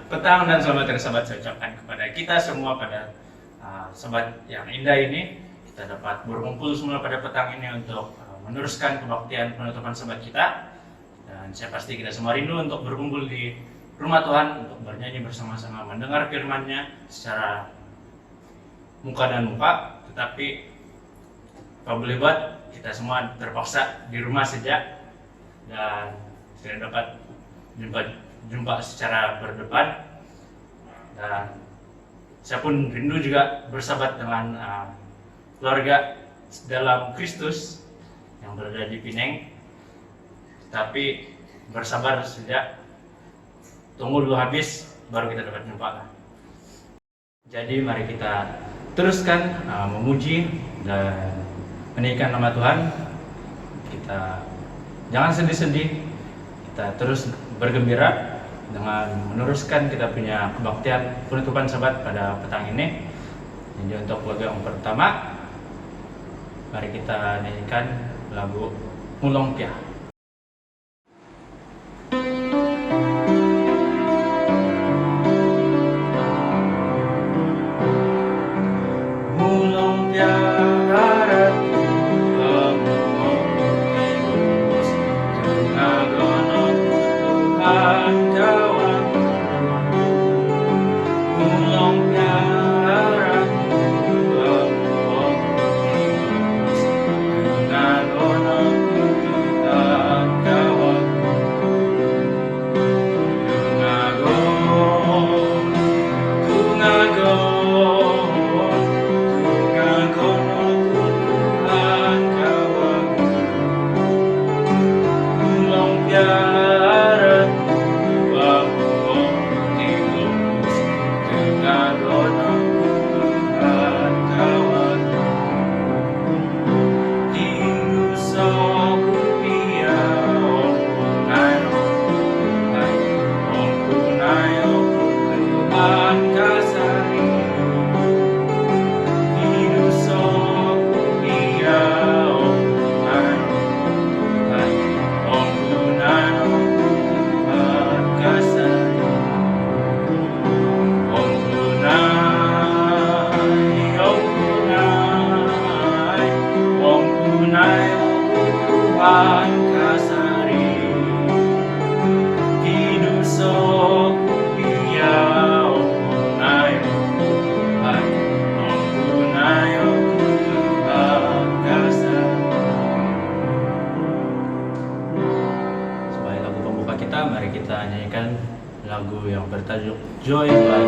petang dan selamat hari Sabat saya ucapkan kepada kita semua pada Sabat yang indah ini. Kita dapat berkumpul semua pada petang ini untuk meneruskan kebaktian penutupan Sabat kita. Dan saya pasti kita semua rindu untuk berkumpul di rumah Tuhan untuk bernyanyi bersama-sama, mendengar firman-Nya secara muka dan muka. Tetapi apa boleh buat, kita semua terpaksa di rumah saja dan tidak dapat jumpa secara berdepan. Dan saya pun rindu juga bersahabat dengan keluarga dalam Kristus yang berada di Pineng. Tapi bersabar saja, tunggu dulu habis baru kita dapat jumpa. Jadi mari kita teruskan memuji dan meninggikan nama Tuhan. Kita jangan sedih-sedih, kita terus bergembira dengan meneruskan kita punya kebaktian penutupan Sabat pada petang ini. Jadi untuk lagu yang pertama, mari kita nyanyikan lagu Mulong Pia. Mulong Pia mari kita nyanyikan lagu yang bertajuk Joy by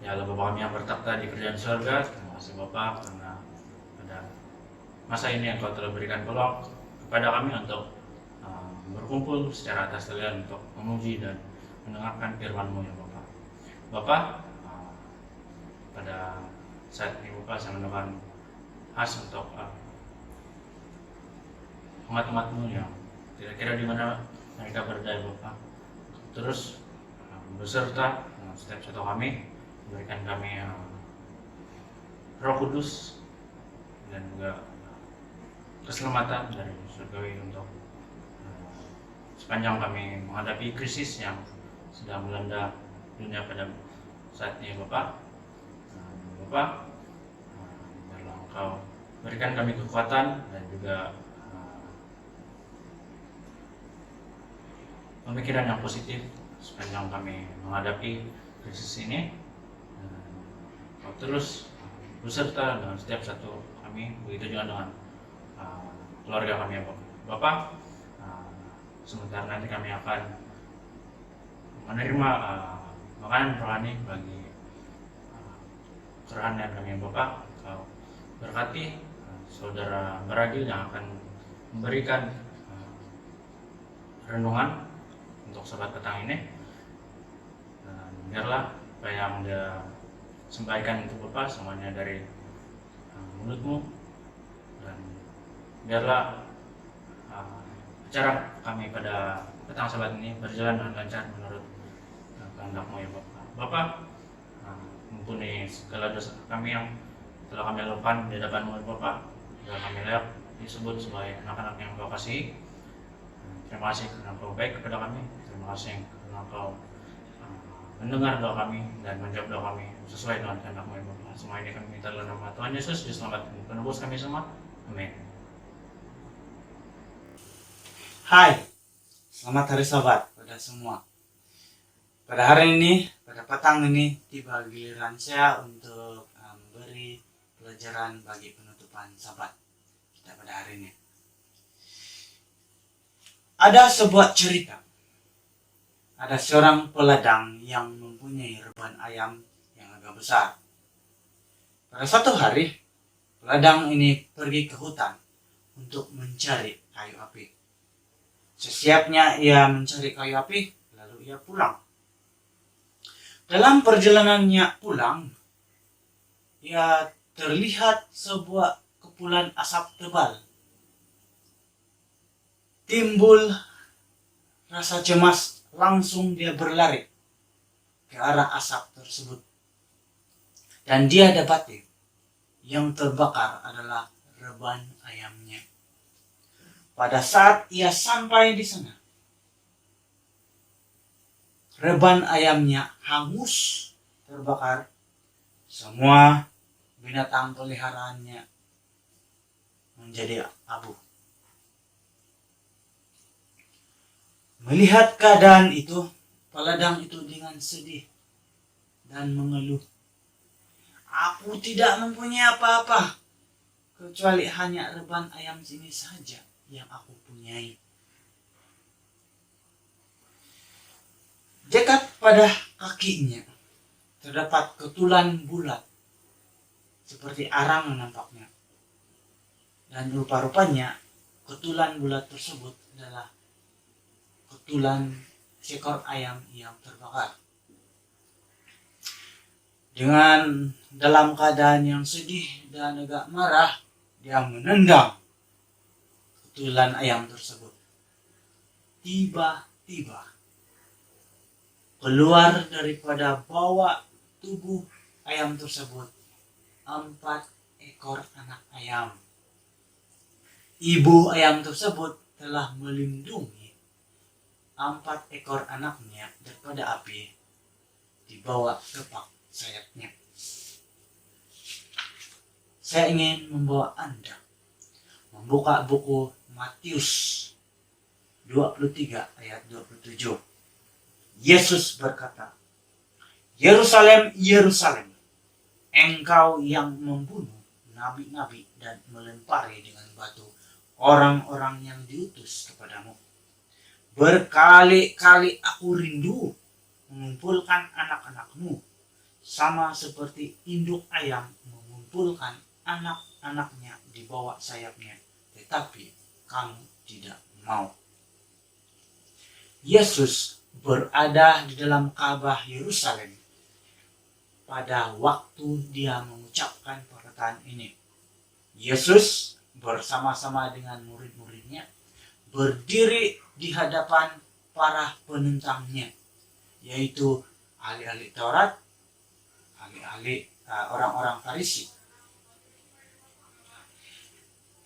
Ya Allah Bapa kami yang bertakhta di kerajaan surga, terima kasih Bapa karena pada masa ini Engkau telah berikan peluang kepada kami untuk berkumpul secara atas talian untuk memuji dan mendengarkan firman-Mu ya Bapa. Bapa, pada saat ini Bapa saya mendoakan khas untuk umat-umat-Mu yang kira-kira di mana mereka berada ya Bapa. Terus beserta setiap satu kami, berikan kami Roh Kudus dan juga keselamatan dari surgawi untuk sepanjang kami menghadapi krisis yang sedang melanda dunia pada saat ini Bapak. Bapak, biarlah Engkau berikan kami kekuatan dan juga pemikiran yang positif sepanjang kami menghadapi krisis ini. Kau terus beserta dengan setiap satu kami, begitu juga dengan keluarga kami ya Bapak. Sementara nanti kami akan menerima makanan rohani bagi kerohanian kami Bapak. Kau berkati saudara Baragil yang akan memberikan renungan untuk sobat petang ini. Dan biarlah apa yang dia sampaikan untuk Bapak semuanya dari mulutmu, dan biarlah acara kami pada petang sabat ini berjalan dengan lancar menurut kehendak-Mu ya Bapak. Bapak, mumpuni segala dosa kami yang telah kami lakukan di hadapan-Mu ya Bapak, dan kami layak disebut sebagai anak-anak yang Kau kasihi. Terima kasih karena Kau baik kepada kami. Terima kasih karena Kau mendengar doa kami dan menjawab doa kami sesuai dengan kehendak-Mu ya Bapak. Semua ini kami minta dalam nama Tuhan Yesus, Juru Selamat dan Penebus kami semua. Amin. Hai, selamat hari Sabat pada semua. Pada hari ini, pada petang ini, tiba giliran saya untuk memberi pelajaran bagi penutupan Sabat kita pada hari ini. Ada sebuah cerita. Ada seorang peladang yang mempunyai reban ayam yang agak besar. Pada suatu hari, peladang ini pergi ke hutan untuk mencari kayu api. Sesiapnya ia mencari kayu api, lalu ia pulang. Dalam perjalanannya pulang, ia terlihat sebuah kepulan asap tebal. Timbul rasa cemas, langsung dia berlari ke arah asap tersebut. Dan dia dapati yang terbakar adalah reban ayamnya. Pada saat ia sampai di sana, reban ayamnya hangus terbakar. Semua binatang peliharaannya menjadi abu. Melihat keadaan itu, peladang itu dengan sedih dan mengeluh. Aku tidak mempunyai apa-apa, kecuali hanya reban ayam ini saja yang aku punyai. Dekat pada kakinya terdapat ketulan bulat seperti arang nampaknya. Dan rupa-rupanya ketulan bulat tersebut adalah ketulan seekor ayam yang terbakar. Dengan dalam keadaan yang sedih dan agak marah, dia menendang ketulan ayam tersebut. Tiba-tiba keluar daripada bawah tubuh ayam tersebut 4 ekor anak ayam. Ibu ayam tersebut telah melindungi 4 ekor anaknya daripada api di bawah kepak sayapnya. Saya ingin membawa Anda membuka buku Matius 23 ayat 27. Yesus berkata, Yerusalem, Yerusalem, engkau yang membunuh nabi-nabi dan melempari dengan batu orang-orang yang diutus kepadamu. Berkali-kali aku rindu mengumpulkan anak-anakmu, sama seperti induk ayam mengumpulkan anak-anaknya di bawah sayapnya, tetapi kamu tidak mau. Yesus berada di dalam Ka'bah Yerusalem pada waktu dia mengucapkan perkataan ini. Yesus bersama-sama dengan murid-muridnya berdiri di hadapan para penentangnya, yaitu ahli-ahli Taurat, ahli-ahli orang-orang Farisi,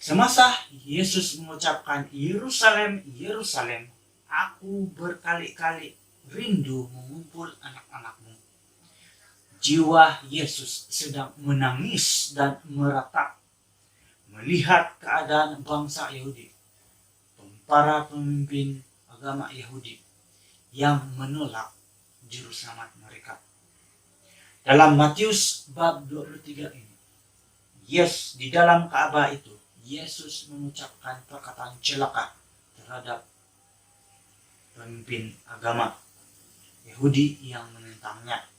Semasa Yesus mengucapkan, "Yerusalem, Yerusalem, aku berkali-kali rindu mengumpul anak-anakmu." Jiwa Yesus sedang menangis dan meratap melihat keadaan bangsa Yahudi, para pemimpin agama Yahudi yang menolak juru selamat mereka. Dalam Matius bab 23 ini, di dalam Ka'bah itu, Yesus mengucapkan perkataan celaka terhadap pemimpin agama Yahudi yang menentangnya.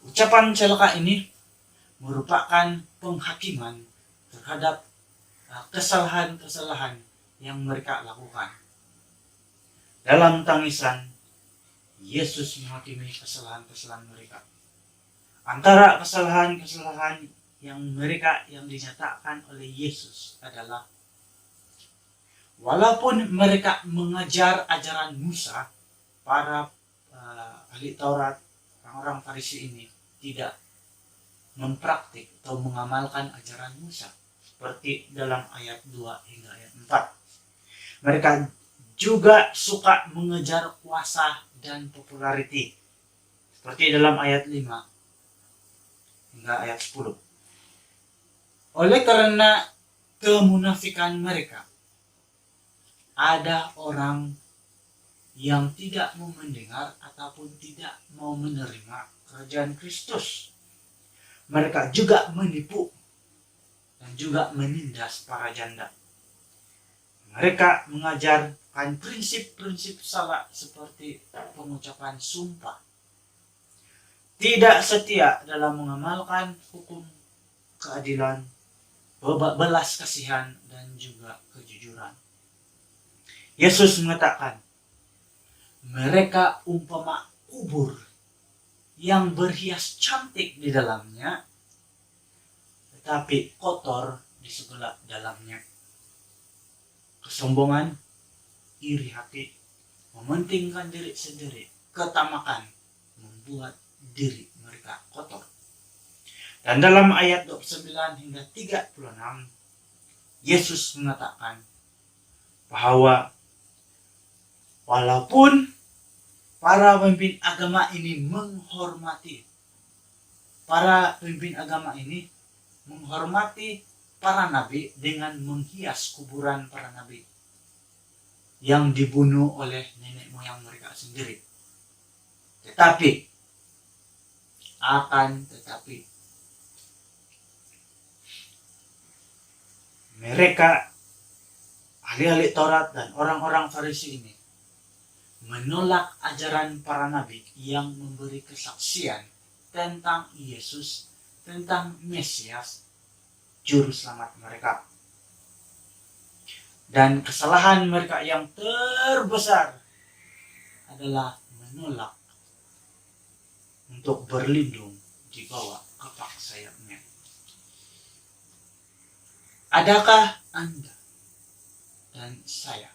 Ucapan celaka ini merupakan penghakiman terhadap kesalahan-kesalahan yang mereka lakukan. Dalam tangisan, Yesus menghakimi kesalahan-kesalahan mereka. Antara kesalahan-kesalahan yang dinyatakan oleh Yesus adalah, walaupun mereka mengajar ajaran Musa, para ahli Taurat, orang-orang Farisi ini tidak mempraktik atau mengamalkan ajaran Musa seperti dalam ayat 2 hingga ayat 4. Mereka juga suka mengejar kuasa dan populariti seperti dalam ayat 5 hingga ayat 10. Oleh karena kemunafikan mereka, ada orang yang tidak mau mendengar ataupun tidak mau menerima kerajaan Kristus. Mereka juga menipu dan juga menindas para janda. Mereka mengajarkan prinsip-prinsip salah seperti pengucapan sumpah, tidak setia dalam mengamalkan hukum, keadilan, belas kasihan, dan juga kejujuran. Yesus mengatakan, mereka umpama kubur yang berhias cantik di dalamnya, tetapi kotor di sebelah dalamnya. Kesombongan, iri hati, mementingkan diri sendiri, ketamakan membuat diri mereka kotor. Dan dalam ayat 29 hingga 36, Yesus mengatakan bahwa walaupun para pemimpin agama ini menghormati para nabi dengan menghias kuburan para nabi yang dibunuh oleh nenek moyang mereka sendiri. Tetapi mereka, ahli-ahli Taurat dan orang-orang Farisi ini, menolak ajaran para nabi yang memberi kesaksian tentang Yesus, tentang Mesias, juru selamat mereka. Dan kesalahan mereka yang terbesar adalah menolak untuk berlindung di bawah kepak sayapnya. Adakah Anda dan saya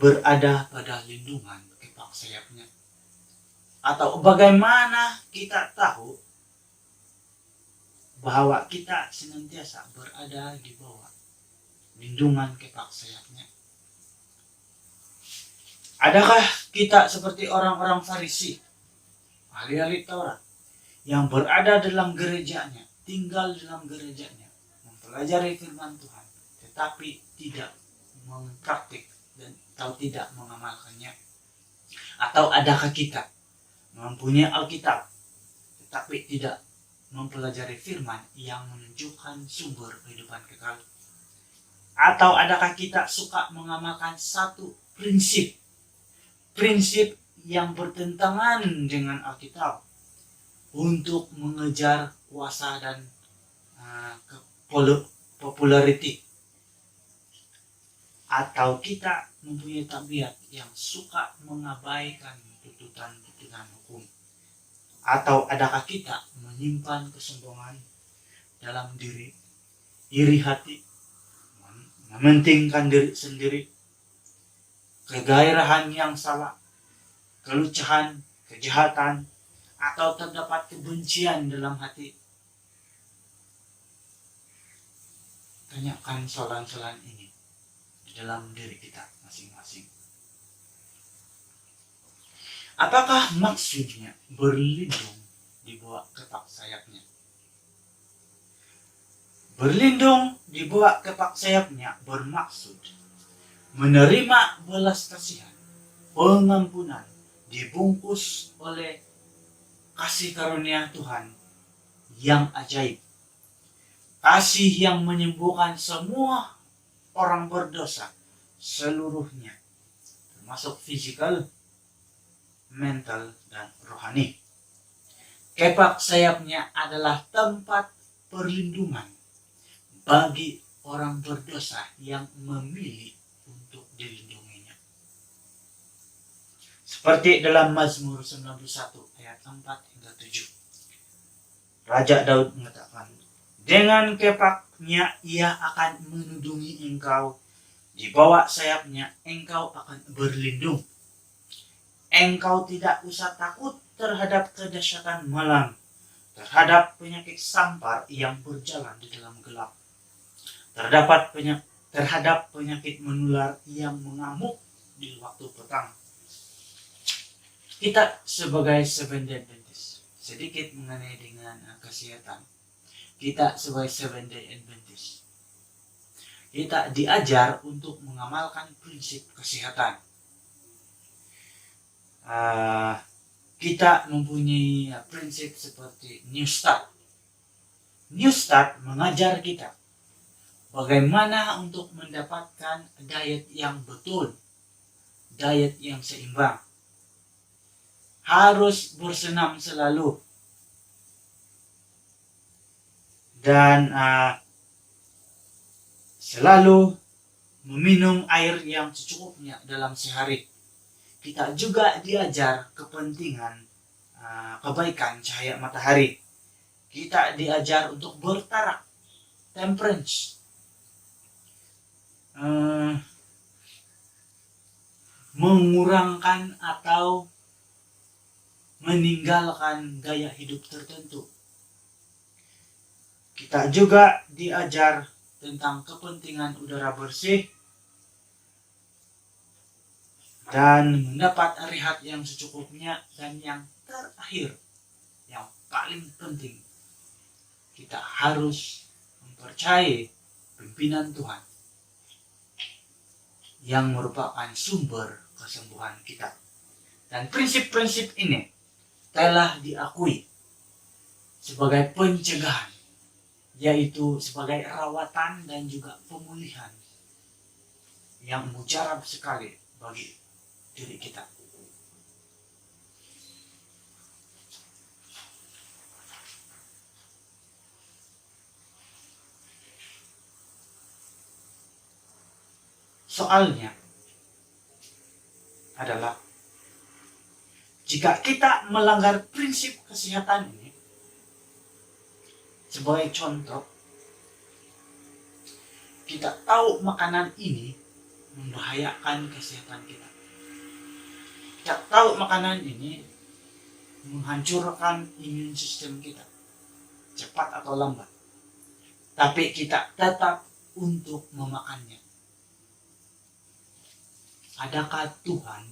berada pada lindungan kepak sayapnya? Atau bagaimana kita tahu bahwa kita senantiasa berada di bawah lindungan kepak sayapnya? Adakah kita seperti orang-orang Farisi, ahli-ahli Taurat, yang berada dalam gerejanya, tinggal dalam gerejanya, mempelajari firman Tuhan, tetapi tidak mempraktik dan atau tidak mengamalkannya? Atau adakah kita mempunyai Alkitab tetapi tidak mempelajari firman yang menunjukkan sumber kehidupan kekal? Atau adakah kita suka mengamalkan satu prinsip yang bertentangan dengan Alkitab untuk mengejar kuasa dan populariti? Atau kita mempunyai tabiat yang suka mengabaikan tuntutan hukum? Atau adakah kita menyimpan kesombongan dalam diri, iri hati, mementingkan diri sendiri, kegairahan yang salah, kelucahan, kejahatan, atau terdapat kebencian dalam hati? tanyakan soalan-soalan ini di dalam diri kita masing-masing. Apakah maksudnya berlindung di bawah kepak sayapnya? Berlindung di bawah kepak sayapnya bermaksud menerima belas kasihan, pengampunan, dibungkus oleh kasih karunia Tuhan yang ajaib. Kasih yang menyembuhkan semua orang berdosa seluruhnya, termasuk fisikal, mental, dan rohani. Kepak sayapnya adalah tempat perlindungan bagi orang berdosa yang memilih untuk dilindunginya. Seperti dalam Mazmur 91 ayat 4 hingga 7. Raja Daud mengatakan, dengan kepaknya ia akan melindungi engkau, di bawah sayapnya engkau akan berlindung. Engkau tidak usah takut terhadap kedahsyatan malam, terhadap penyakit sampar yang berjalan di dalam gelap, terhadap penyakit menular yang mengamuk di waktu petang. Kita sebagai Seventh-day Adventist, sedikit mengenai dengan kesehatan. Kita sebagai Seventh-day Adventist, kita diajar untuk mengamalkan prinsip kesehatan. Kita mempunyai prinsip seperti New Start. New Start mengajar kita bagaimana untuk mendapatkan diet yang betul, diet yang seimbang. Harus bersenam selalu. Dan selalu meminum air yang secukupnya dalam sehari. Kita juga diajar kepentingan kebaikan cahaya matahari. Kita diajar untuk bertarak, temperance, mengurangkan atau meninggalkan gaya hidup tertentu. Kita juga diajar tentang kepentingan udara bersih dan mendapat rehat yang secukupnya. Dan yang terakhir, yang paling penting, kita harus mempercayai pimpinan Tuhan yang merupakan sumber kesembuhan kita. Dan prinsip-prinsip ini telah diakui sebagai pencegahan, yaitu sebagai rawatan dan juga pemulihan yang mujarab sekali bagi diri kita. Soalnya adalah, jika kita melanggar prinsip kesehatan ini, sebagai contoh, kita tahu makanan ini membahayakan kesehatan kita. Kita tahu makanan ini menghancurkan imun sistem kita, cepat atau lambat. Tapi kita tetap untuk memakannya. Adakah Tuhan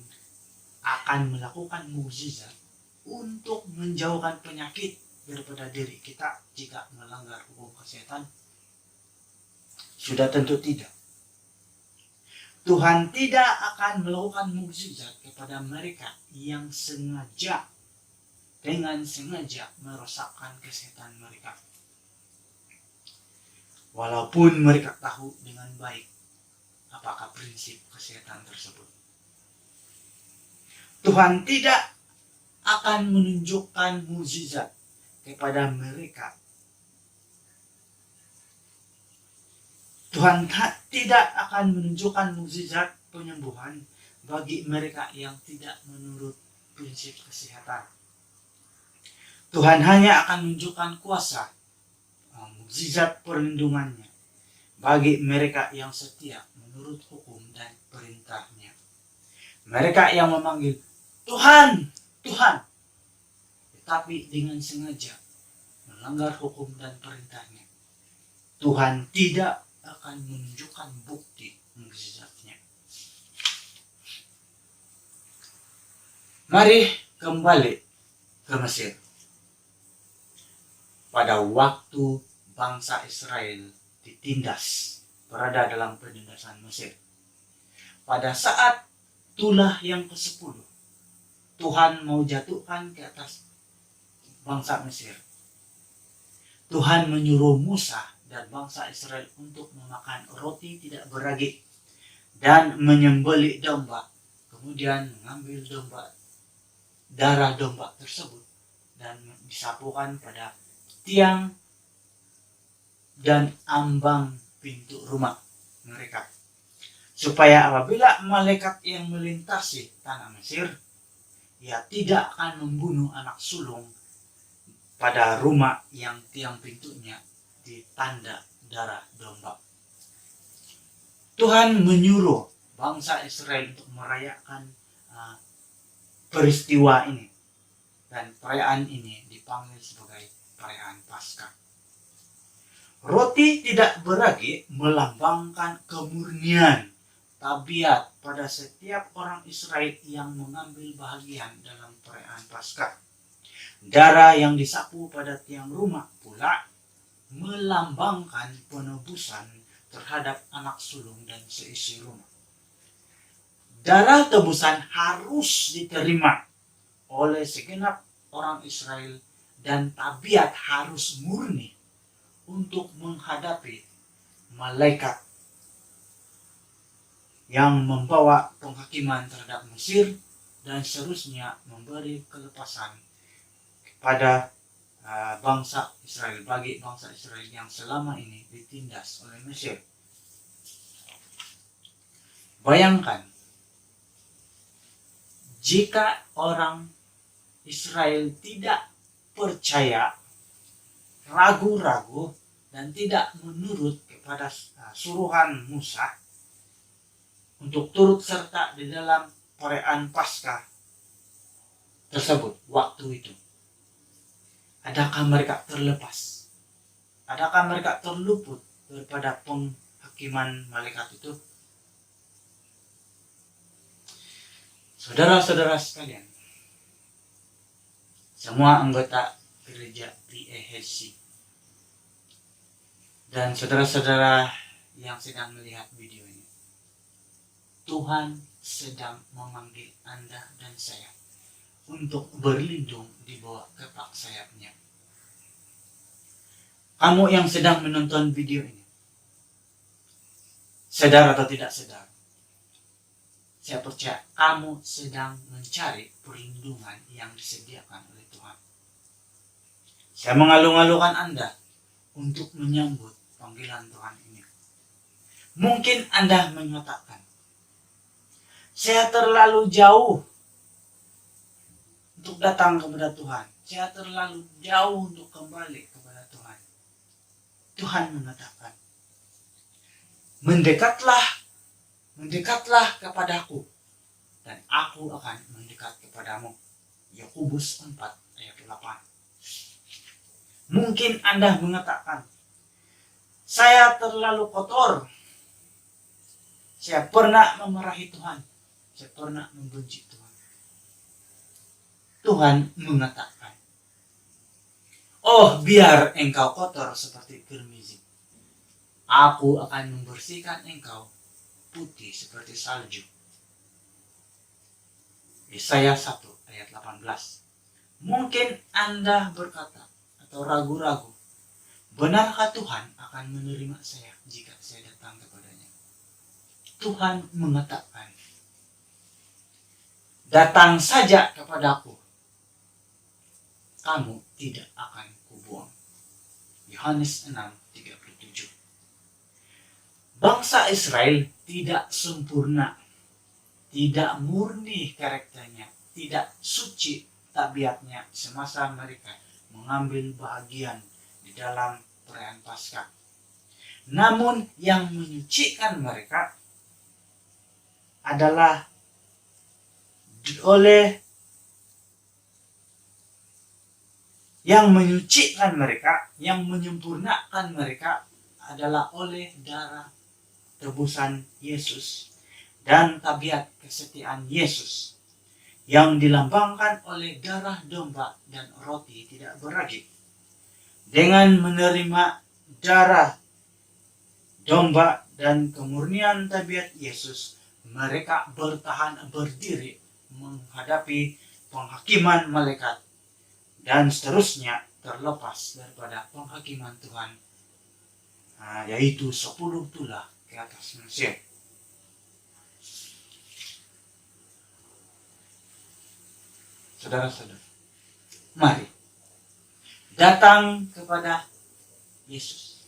akan melakukan mukjizat untuk menjauhkan penyakit daripada diri kita jika melanggar hukum kesehatan? Sudah tentu tidak. Tuhan tidak akan melakukan mukjizat kepada mereka yang dengan sengaja merosakkan kesehatan mereka. Walaupun mereka tahu dengan baik apakah prinsip kesehatan tersebut. Tuhan tidak akan menunjukkan mukjizat kepada mereka. Tuhan tidak akan menunjukkan mukjizat penyembuhan bagi mereka yang tidak menurut prinsip kesehatan. Tuhan hanya akan menunjukkan kuasa, mukjizat perlindungannya bagi mereka yang setia menurut hukum dan perintahnya. Mereka yang memanggil Tuhan, Tuhan, tetapi dengan sengaja melanggar hukum dan perintahnya. Tuhan tidak akan menunjukkan bukti mukjizatnya. Mari kembali ke Mesir. Pada waktu bangsa Israel ditindas, berada dalam penindasan Mesir. Pada saat tulah yang ke-10, Tuhan mau jatuhkan ke atas bangsa Mesir. Tuhan menyuruh Musa dan bangsa Israel untuk memakan roti tidak beragi dan menyembelih domba. Kemudian mengambil darah domba tersebut dan disapukan pada tiang dan ambang pintu rumah mereka, supaya apabila malaikat yang melintasi tanah Mesir, ia tidak akan membunuh anak sulung pada rumah yang tiang pintunya ditanda darah domba. Tuhan menyuruh bangsa Israel untuk merayakan peristiwa ini, dan perayaan ini dipanggil sebagai perayaan Paskah. Roti tidak beragi melambangkan kemurnian tabiat pada setiap orang Israel yang mengambil bahagian dalam perayaan Paskah. Darah yang disapu pada tiang rumah pula melambangkan penebusan terhadap anak sulung dan seisi rumah. Darah tebusan harus diterima oleh segenap orang Israel dan tabiat harus murni untuk menghadapi malaikat yang membawa penghakiman terhadap Mesir dan seterusnya memberi kelepasan kepada bangsa Israel, bagi bangsa Israel yang selama ini ditindas oleh Mesir. Bayangkan jika orang Israel tidak percaya, ragu-ragu, dan tidak menurut kepada suruhan Musa untuk turut serta di dalam perayaan Paskah tersebut waktu itu. Adakah mereka terlepas? Adakah mereka terluput daripada penghakiman malaikat itu? Saudara-saudara sekalian, semua anggota gereja PAHC dan saudara-saudara yang sedang melihat video ini, Tuhan sedang memanggil Anda dan saya untuk berlindung di bawah kepak sayapnya. Kamu yang sedang menonton video ini, sadar atau tidak sadar, saya percaya kamu sedang mencari perlindungan yang disediakan oleh Tuhan. Saya mengalu-alukan Anda untuk menyambut panggilan Tuhan ini. Mungkin Anda mengatakan, saya terlalu jauh untuk datang kepada Tuhan. Saya terlalu jauh untuk kembali kepada Tuhan. Tuhan mengatakan, mendekatlah kepadaku, dan aku akan mendekat kepadamu. Yakobus 4 ayat 8. Mungkin Anda mengatakan, saya terlalu kotor. Saya pernah memarahi Tuhan. Saya pernah membenci Tuhan. Tuhan mengatakan, oh, biar engkau kotor seperti kirmizi, aku akan membersihkan engkau putih seperti salju. Yesaya 1 ayat 18. Mungkin Anda berkata atau ragu-ragu, benarkah Tuhan akan menerima saya jika saya datang kepadanya? Tuhan mengatakan, datang saja kepadaku, kamu tidak akan kubuang. Yohanes 6:37. Bangsa Israel tidak sempurna, tidak murni karakternya, tidak suci tabiatnya semasa mereka mengambil bahagian di dalam perayaan Paskah. Namun yang menyucikan mereka adalah yang menyucikan mereka, yang menyempurnakan mereka adalah oleh darah tebusan Yesus dan tabiat kesetiaan Yesus yang dilambangkan oleh darah domba dan roti tidak beragim. Dengan menerima darah domba dan kemurnian tabiat Yesus, mereka bertahan berdiri menghadapi penghakiman malaikat dan seterusnya terlepas daripada penghakiman Tuhan, yaitu 10 tulah ke atas Mesir. Saudara-saudara, mari datang kepada Yesus.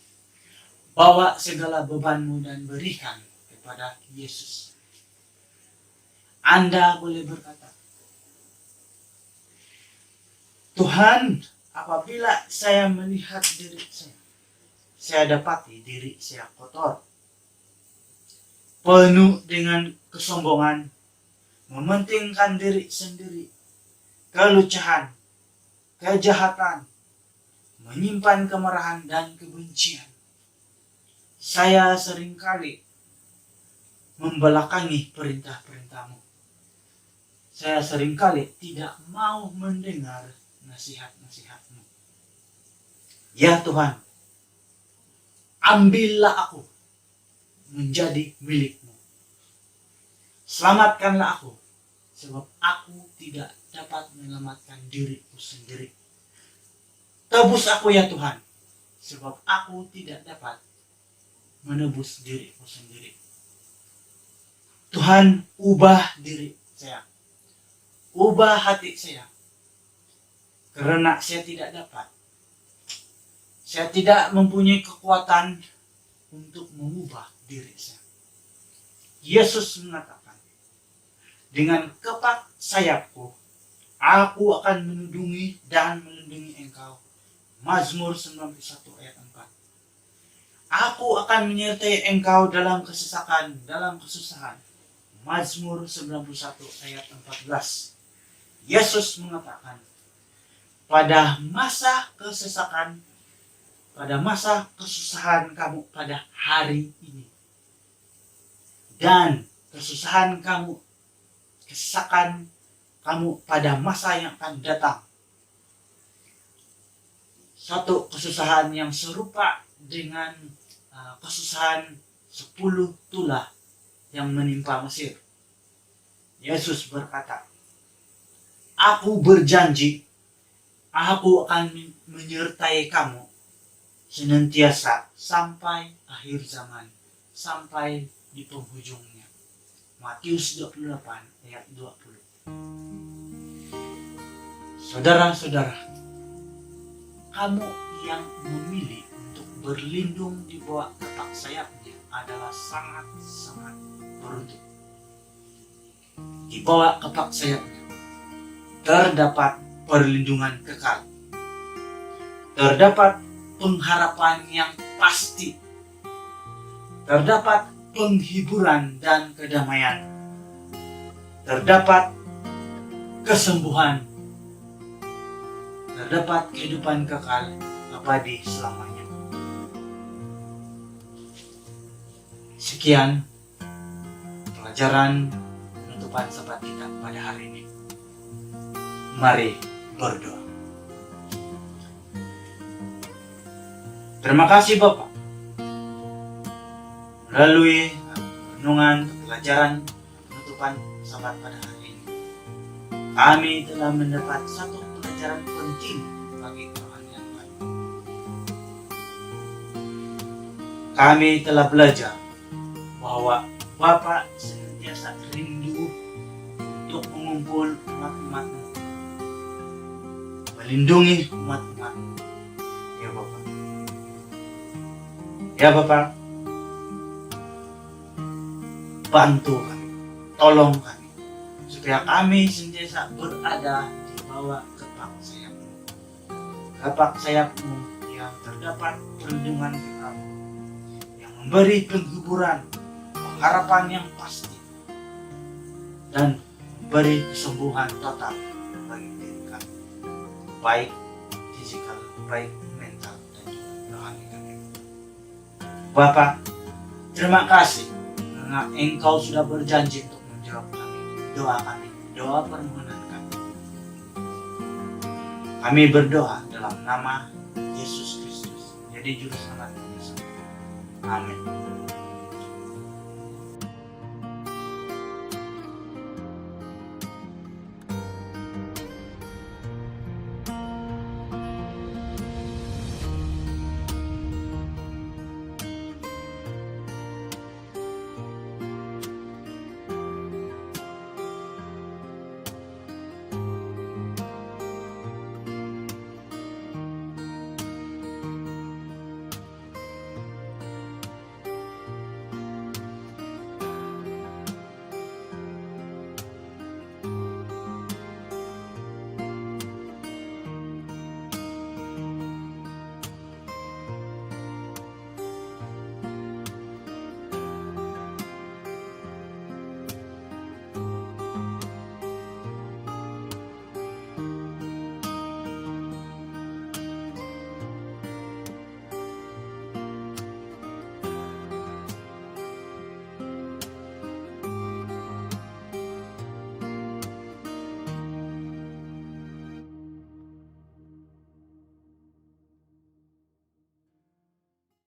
Bawa segala bebanmu dan berikan kepada Yesus. Anda boleh berkata, Tuhan, apabila saya melihat diri saya dapati diri saya kotor, penuh dengan kesombongan, mementingkan diri sendiri, kelucahan, kejahatan, menyimpan kemarahan dan kebencian. Saya seringkali membelakangi perintah-perintah-Mu. Saya seringkali tidak mau mendengar nasihat-nasihat-Mu. Ya Tuhan, ambillah aku menjadi milik-Mu. Selamatkanlah aku, sebab aku tidak dapat menyelamatkan diriku sendiri. Tebus aku ya Tuhan, sebab aku tidak dapat menebus diriku sendiri. Tuhan, ubah diri saya, ubah hati saya, karena saya tidak dapat. Saya tidak mempunyai kekuatan untuk mengubah diri saya. Yesus mengatakan, dengan kepak sayapku, aku akan melindungi dan melindungi engkau. Mazmur 91 ayat 4. Aku akan menyertai engkau dalam kesesakan, dalam kesusahan. Mazmur 91 ayat 14. Yesus mengatakan, pada masa kesesakan, pada masa kesusahan kamu pada hari ini, dan kesusahan kamu, kesesakan kamu pada masa yang akan datang. Satu kesusahan yang serupa dengan kesusahan 10 tulah yang menimpa Mesir. Yesus berkata, aku berjanji, aku akan menyertai kamu senantiasa sampai akhir zaman, sampai di penghujungnya. Matius 28 ayat 20. Saudara-saudara, kamu yang memilih untuk berlindung di bawah kepak sayapnya adalah sangat-sangat beruntung. Di bawah kepak sayapnya terdapat perlindungan kekal, terdapat pengharapan yang pasti, terdapat penghiburan dan kedamaian, terdapat kesembuhan, terdapat kehidupan kekal abadi selamanya. Sekian pelajaran penutupan sahabat kita pada hari ini. Mari berdoa. Terima kasih Bapak. Melalui renungan pelajaran penutupan sahabat pada hari ini, kami telah mendapat satu pelajaran penting bagi kerohanian kami. Kami telah belajar bahwa Bapak senantiasa rindu untuk mengumpul umat-umat-Mu, melindungi umat-umat-Mu. Ya Bapak. Ya Bapak, bantu kami, tolong kami, supaya kami senantiasa berada di bawah kepak sayap-Mu. Kepak sayap-Mu yang terdapat perlindungan kekal, yang memberi penghiburan, pengharapan yang pasti, dan memberi kesembuhan total bagi diri kami, baik fisikal, baik mental, dan juga rohani kami. Bapa, terima kasih karena Engkau sudah berjanji untuk menjawab kami, doa permohonan kami. Kami berdoa dalam nama Yesus Kristus, jadi juru selamat kami semua. Amin.